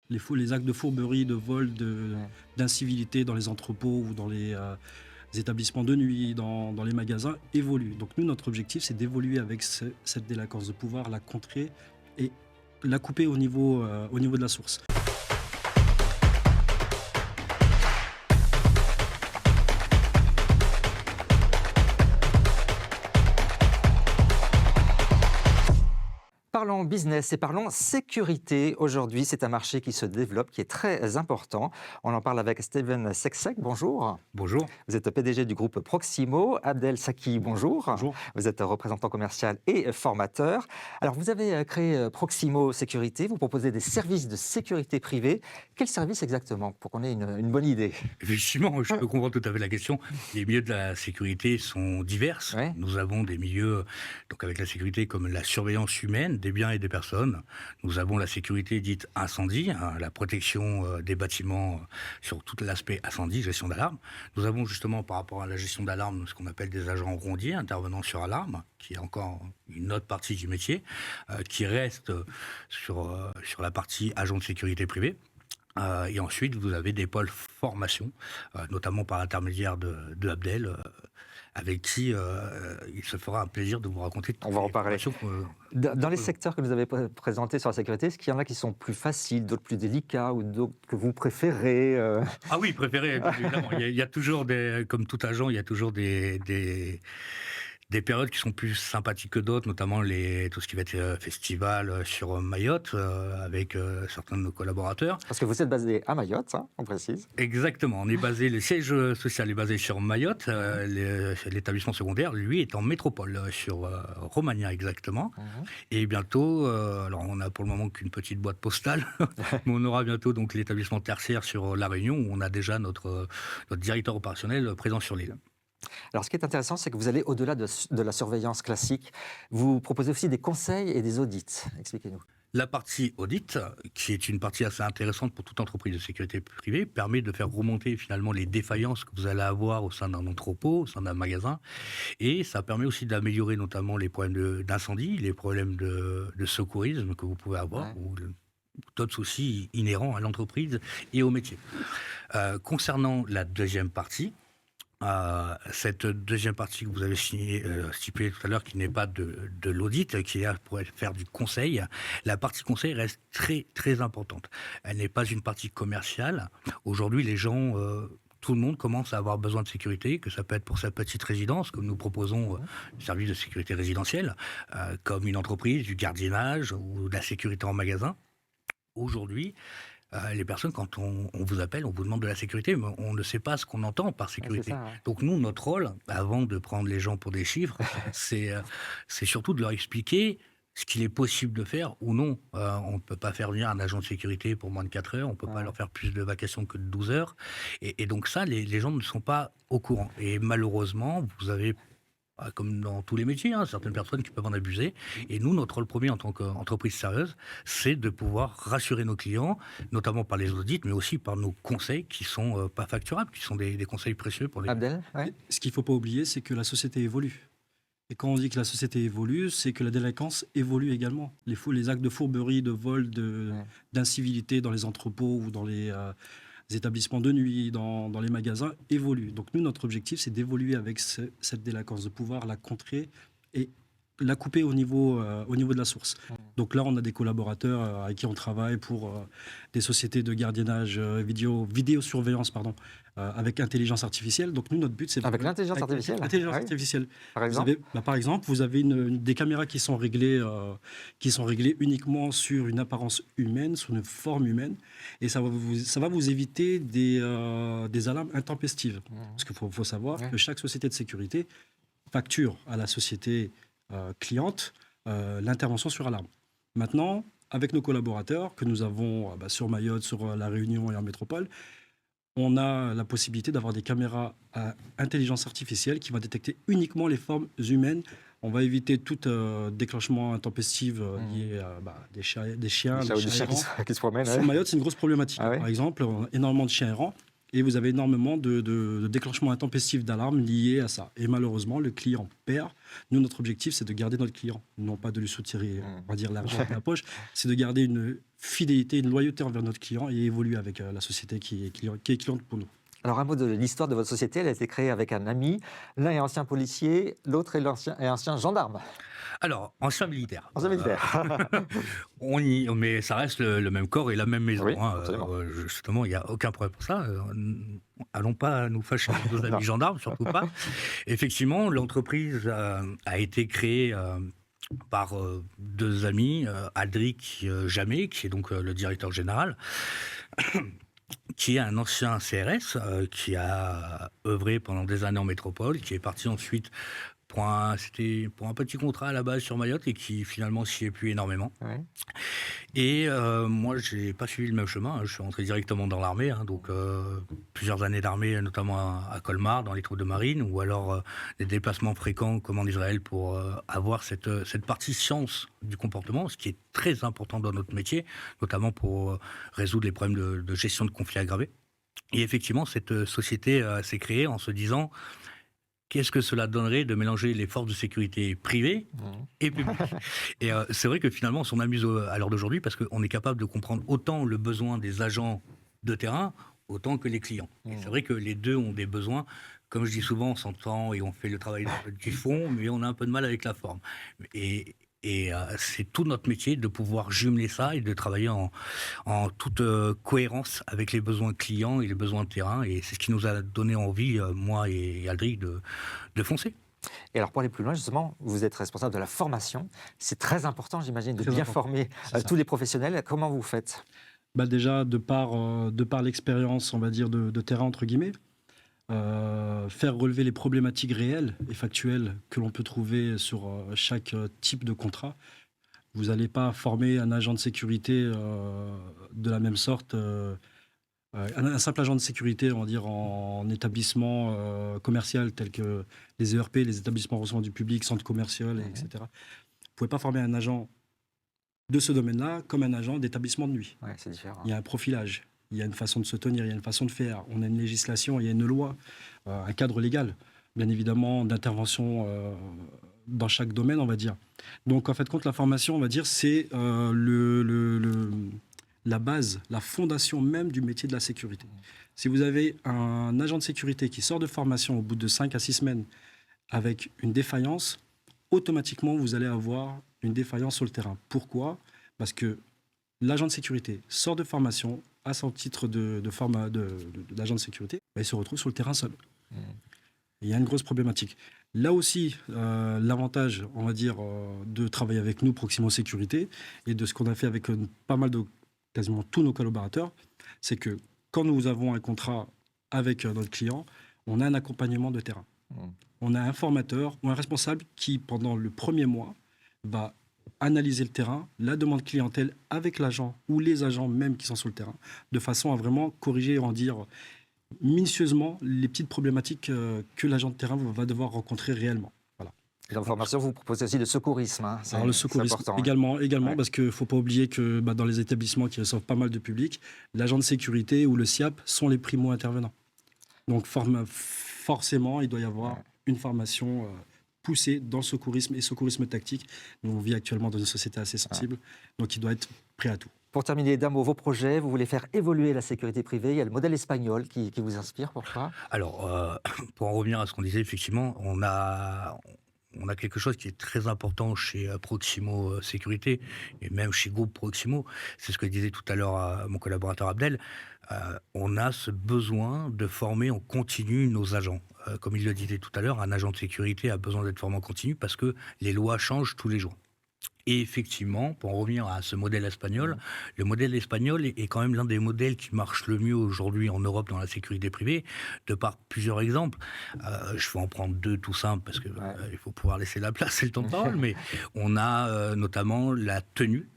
les actes de fourberie, de vol, Ouais. d'incivilité dans les entrepôts ou dans les établissements de nuit, dans les magasins, évoluent. Donc nous, notre objectif, c'est d'évoluer avec cette délinquance, de pouvoir la contrer et la couper au niveau de la source. Parlons business et parlons sécurité. Aujourd'hui, c'est un marché qui se développe, qui est très important. On en parle avec Steven Seksek. Bonjour. Bonjour. Vous êtes PDG du groupe Proximo. Abdel Saki, bonjour. Bonjour. Vous êtes représentant commercial et formateur. Alors, vous avez créé Proximo Sécurité. Vous proposez des services de sécurité privée. Quels services exactement, pour qu'on ait une bonne idée? Effectivement, je peux comprendre tout à fait la question. Les milieux de la sécurité sont divers. Ouais. Nous avons des milieux, donc avec la sécurité comme la surveillance humaine des biens et des personnes. Nous avons la sécurité dite incendie, hein, la protection des bâtiments sur tout l'aspect incendie, gestion d'alarme. Nous avons justement par rapport à la gestion d'alarme ce qu'on appelle des agents rondiers intervenant sur alarme, qui est encore une autre partie du métier, qui reste sur la partie agent de sécurité privée. Et ensuite, vous avez des pôles formation, notamment par l'intermédiaire de Abdel, avec qui il se fera un plaisir de vous raconter toutes On va en les parler. formations Dans les secteurs que vous avez présentés sur la sécurité, est-ce qu'il y en a qui sont plus faciles, d'autres plus délicats ou d'autres que vous préférez Ah oui, préféré, évidemment. Il y a toujours comme tout agent, il y a toujours des périodes qui sont plus sympathiques que d'autres, notamment tout ce qui va être festival sur Mayotte, avec certains de nos collaborateurs. Parce que vous êtes basé à Mayotte, hein, on précise. Exactement, le siège social est basé sur Mayotte, l'établissement secondaire, lui, est en métropole, sur Romagna exactement. Et bientôt, alors on a pour le moment qu'une petite boîte postale, mais on aura bientôt donc l'établissement tertiaire sur La Réunion, où on a déjà notre directeur opérationnel présent sur l'île. Alors, ce qui est intéressant, c'est que vous allez au-delà de la surveillance classique. Vous proposez aussi des conseils et des audits. Expliquez-nous. La partie audit, qui est une partie assez intéressante pour toute entreprise de sécurité privée, permet de faire remonter finalement les défaillances que vous allez avoir au sein d'un entrepôt, au sein d'un magasin. Et ça permet aussi d'améliorer notamment les problèmes d'incendie, les problèmes de secourisme que vous pouvez avoir, ou d'autres soucis inhérents à l'entreprise et au métier. Concernant la deuxième partie, cette deuxième partie que vous avez stipulée tout à l'heure, qui n'est pas de l'audit, qui est là pour faire du conseil, la partie conseil reste très très importante. Elle n'est pas une partie commerciale. Aujourd'hui, les gens, tout le monde commence à avoir besoin de sécurité, que ça peut être pour sa petite résidence, comme nous proposons des services de sécurité résidentielle, comme une entreprise, du gardiennage ou de la sécurité en magasin. Aujourd'hui, les personnes, quand on vous appelle, on vous demande de la sécurité, mais on ne sait pas ce qu'on entend par sécurité. Ça, ouais. Donc nous, notre rôle, avant de prendre les gens pour des chiffres, c'est surtout de leur expliquer ce qu'il est possible de faire ou non. On ne peut pas faire venir un agent de sécurité pour moins de 4 heures, on ne peut pas leur faire plus de vacations que de 12 heures. Et donc ça, les gens ne sont pas au courant. Et malheureusement, vous avez, comme dans tous les métiers, certaines personnes qui peuvent en abuser. Et nous, notre rôle premier en tant qu'entreprise sérieuse, c'est de pouvoir rassurer nos clients, notamment par les audits, mais aussi par nos conseils qui sont pas facturables, qui sont des conseils précieux pour les... Abdel, ouais. Ce qu'il ne faut pas oublier, c'est que la société évolue. Et quand on dit que la société évolue, c'est que la délinquance évolue également. Les actes de fourberie, de vol, d'incivilité dans les entrepôts ou dans les établissements de nuit, dans les magasins, évoluent. Donc nous, notre objectif, c'est d'évoluer avec cette délinquance, de pouvoir la contrer et la couper au niveau de la source. Donc là, on a des collaborateurs avec qui on travaille pour des sociétés de gardiennage vidéosurveillance, avec intelligence artificielle. Donc nous, notre but, c'est... Avec l'intelligence artificielle. Intelligence artificielle. Par exemple. Par exemple, vous avez des caméras qui sont réglées uniquement sur une apparence humaine, sur une forme humaine, et ça va vous éviter des alarmes intempestives. Parce qu'il faut savoir que chaque société de sécurité facture à la société cliente l'intervention sur alarme. Maintenant, avec nos collaborateurs que nous avons sur Mayotte, sur La Réunion et en métropole, on a la possibilité d'avoir des caméras à intelligence artificielle qui vont détecter uniquement les formes humaines. On va éviter tout déclenchement intempestif lié à des chiens Des chiens errants. qui se promènent. Sur Mayotte, c'est une grosse problématique. Ah ouais. Par exemple, on a énormément de chiens errants. Et vous avez énormément de déclenchements intempestifs d'alarme liés à ça. Et malheureusement, le client perd. Nous, notre objectif, c'est de garder notre client, non pas de lui soutirer, on va dire, l'argent de la poche. C'est de garder une fidélité, une loyauté envers notre client et évoluer avec la société qui est cliente pour nous. Alors, un mot de l'histoire de votre société. Elle a été créée avec un ami. L'un est ancien policier, l'autre est ancien gendarme. Alors, ancien militaire. Ancien militaire. Mais ça reste le même corps et la même maison. Oui, hein. absolument. Justement, il n'y a aucun problème pour ça. Allons pas nous fâcher avec nos amis gendarmes, surtout pas. Effectivement, l'entreprise a été créée par deux amis, Aldric Jamet, qui est donc le directeur général, qui est un ancien CRS, qui a œuvré pendant des années en métropole, qui est parti ensuite c'était pour un petit contrat à la base sur Mayotte et qui finalement s'y est plu énormément. Oui. Et moi, je n'ai pas suivi le même chemin. Hein. Je suis rentré directement dans l'armée, hein, donc plusieurs années d'armée, notamment à Colmar, dans les troupes de marine, ou alors des déplacements fréquents comme en Israël pour avoir cette partie science du comportement, ce qui est très important dans notre métier, notamment pour résoudre les problèmes de gestion de conflits aggravés. Et effectivement, cette société s'est créée en se disant... Qu'est-ce que cela donnerait de mélanger les forces de sécurité privées et publiques? Et c'est vrai que finalement, on s'en amuse à l'heure d'aujourd'hui parce qu'on est capable de comprendre autant le besoin des agents de terrain, autant que les clients. Et c'est vrai que les deux ont des besoins. Comme je dis souvent, on s'entend et on fait le travail du fond, mais on a un peu de mal avec la forme. Et c'est tout notre métier de pouvoir jumeler ça et de travailler en toute cohérence avec les besoins clients et les besoins de terrain. Et c'est ce qui nous a donné envie, moi et Aldric, de foncer. Et alors, pour aller plus loin, justement, vous êtes responsable de la formation. C'est très important, j'imagine, de Très bien important. former C'est ça. tous les professionnels. Comment vous faites? Déjà, de par l'expérience, on va dire, de terrain, entre guillemets, faire relever les problématiques réelles et factuelles que l'on peut trouver sur chaque type de contrat. Vous n'allez pas former un agent de sécurité de la même sorte, un simple agent de sécurité, on va dire, en établissement commercial tel que les ERP, les établissements recevant du public, centres commerciaux, etc. Vous ne pouvez pas former un agent de ce domaine-là comme un agent d'établissement de nuit. Ouais, c'est différent. Il y a un profilage, il y a une façon de se tenir, il y a une façon de faire. On a une législation, il y a une loi, un cadre légal, bien évidemment, d'intervention dans chaque domaine, on va dire. Donc, en fait, la formation, on va dire, c'est la base, la fondation même du métier de la sécurité. Si vous avez un agent de sécurité qui sort de formation au bout de 5 à 6 semaines avec une défaillance, automatiquement, vous allez avoir une défaillance sur le terrain. Pourquoi? Parce que l'agent de sécurité sort de formation à son titre d'agent de sécurité, il se retrouve sur le terrain seul. Il y a une grosse problématique. Là aussi, l'avantage, on va dire, de travailler avec nous, Proximo Sécurité, et de ce qu'on a fait avec pas mal de, quasiment tous nos collaborateurs, c'est que quand nous avons un contrat avec notre client, on a un accompagnement de terrain. On a un formateur ou un responsable qui, pendant le premier mois, va analyser le terrain, la demande clientèle avec l'agent ou les agents même qui sont sur le terrain, de façon à vraiment corriger et en dire minutieusement les petites problématiques que l'agent de terrain va devoir rencontrer réellement. Voilà. Et dans la formation, vous proposez aussi le secourisme. Hein. Alors le secourisme important, également, Ouais. parce qu'il ne faut pas oublier que dans les établissements qui reçoivent pas mal de public, l'agent de sécurité ou le SIAP sont les primo-intervenants. Donc forcément, il doit y avoir une formation poussée dans le secourisme et secourisme tactique. Nous, on vit actuellement dans une société assez sensible, donc il doit être prêt à tout. Pour terminer, d'un mot, vos projets, vous voulez faire évoluer la sécurité privée. Il y a le modèle espagnol qui vous inspire, pourquoi? Alors, pour en revenir à ce qu'on disait, effectivement, on a quelque chose qui est très important chez Proximo Sécurité et même chez Groupe Proximo. C'est ce que disait tout à l'heure mon collaborateur Abdel. On a ce besoin de former en continu nos agents. Comme il le disait tout à l'heure, un agent de sécurité a besoin d'être formé en continu parce que les lois changent tous les jours. Et effectivement, pour en revenir à ce modèle espagnol, le modèle espagnol est quand même l'un des modèles qui marche le mieux aujourd'hui en Europe dans la sécurité privée, de par plusieurs exemples. Je vais en prendre deux tout simples parce que il faut pouvoir laisser la place et le temps de parole, mais on a notamment la tenue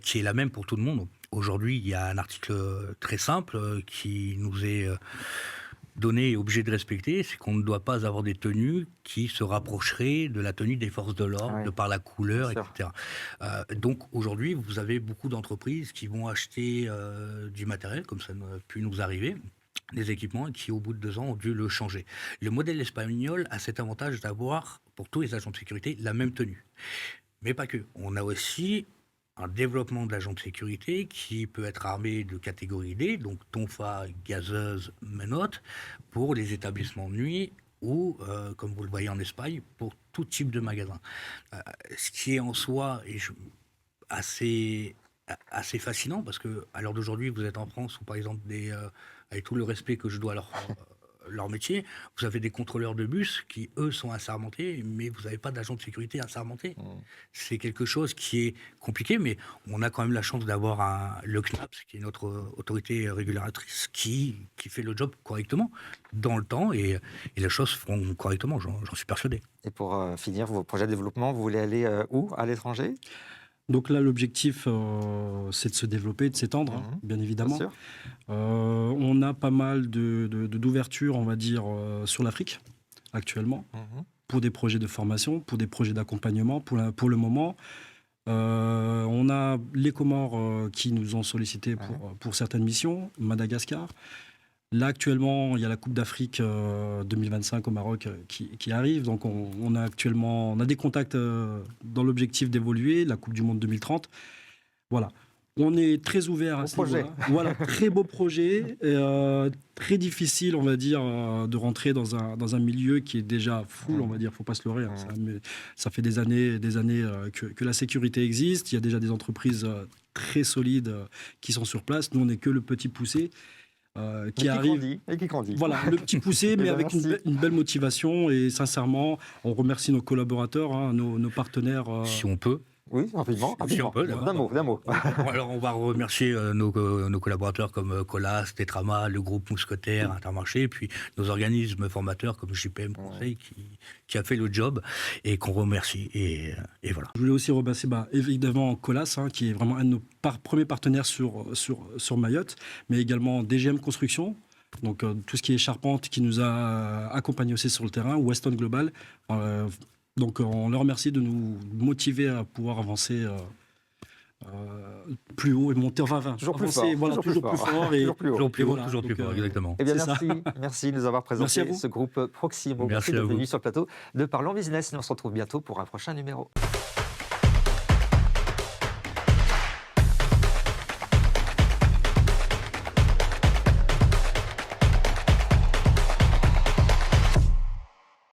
qui est la même pour tout le monde. Aujourd'hui, il y a un article très simple qui nous est donné et obligé de respecter, c'est qu'on ne doit pas avoir des tenues qui se rapprocheraient de la tenue des forces de l'ordre, de par la couleur, etc. Donc aujourd'hui, vous avez beaucoup d'entreprises qui vont acheter du matériel, comme ça a pu nous arriver, des équipements et qui, au bout de 2 ans, ont dû le changer. Le modèle espagnol a cet avantage d'avoir, pour tous les agents de sécurité, la même tenue. Mais pas que. On a aussi un développement d'agents de sécurité qui peut être armé de catégorie D, donc tonfa, gazeuse, menottes, pour les établissements de nuit ou, comme vous le voyez en Espagne, pour tout type de magasin. Ce qui est en soi assez, assez fascinant, parce qu'à l'heure d'aujourd'hui, vous êtes en France où, par exemple, avec tout le respect que je dois à leur métier, vous avez des contrôleurs de bus qui, eux, sont assermentés, mais vous n'avez pas d'agent de sécurité assermenté. C'est quelque chose qui est compliqué, mais on a quand même la chance d'avoir le CNAPS, qui est notre autorité régulatrice, qui fait le job correctement, dans le temps, et les choses se feront correctement, j'en suis persuadé. Et pour finir, vos projets de développement, vous voulez aller où? À l'étranger? Donc là, l'objectif, c'est de se développer, de s'étendre, hein, bien évidemment. Bien sûr. On a pas mal d'ouvertures, on va dire, sur l'Afrique, actuellement, pour des projets de formation, pour des projets d'accompagnement, pour le moment. On a les Comores qui nous ont sollicité pour certaines missions, Madagascar. Là, actuellement, il y a la Coupe d'Afrique 2025 au Maroc qui arrive. Donc, on a des contacts dans l'objectif d'évoluer. La Coupe du Monde 2030. Voilà. On est très ouvert à ce niveau-là. Voilà, très beau projet. Très difficile, on va dire, de rentrer dans un milieu qui est déjà full, on va dire. Il ne faut pas se leurrer. Ça fait des années que la sécurité existe. Il y a déjà des entreprises très solides qui sont sur place. Nous, on n'est que le petit poussé. Qui arrive et qui grandit. Voilà, le petit poussé, mais avec une belle motivation. Et sincèrement, on remercie nos collaborateurs, hein, nos partenaires. Si on peut. Oui, rapidement. Si on peut, d'un mot. Alors, on va remercier nos collaborateurs comme Colas, Tetrama, le groupe Mousquetaire, Intermarché, et puis nos organismes formateurs comme JPM Conseil qui a fait le job et qu'on remercie. Et voilà. Je voulais aussi remercier évidemment Colas, hein, qui est vraiment un de nos premiers partenaires sur Mayotte, mais également DGM Construction. Donc tout ce qui est charpente, qui nous a accompagnés aussi sur le terrain, Weston Global. Donc on leur remercie de nous motiver à pouvoir avancer plus haut et monter, toujours plus avancer, fort, voilà, toujours plus fort et toujours plus haut, voilà, toujours plus fort, exactement. Eh bien, merci de nous avoir présenté ce groupe Proximo. Merci d'être à vous. venu sur le plateau de Parlons Business. Nous on se retrouve bientôt pour un prochain numéro.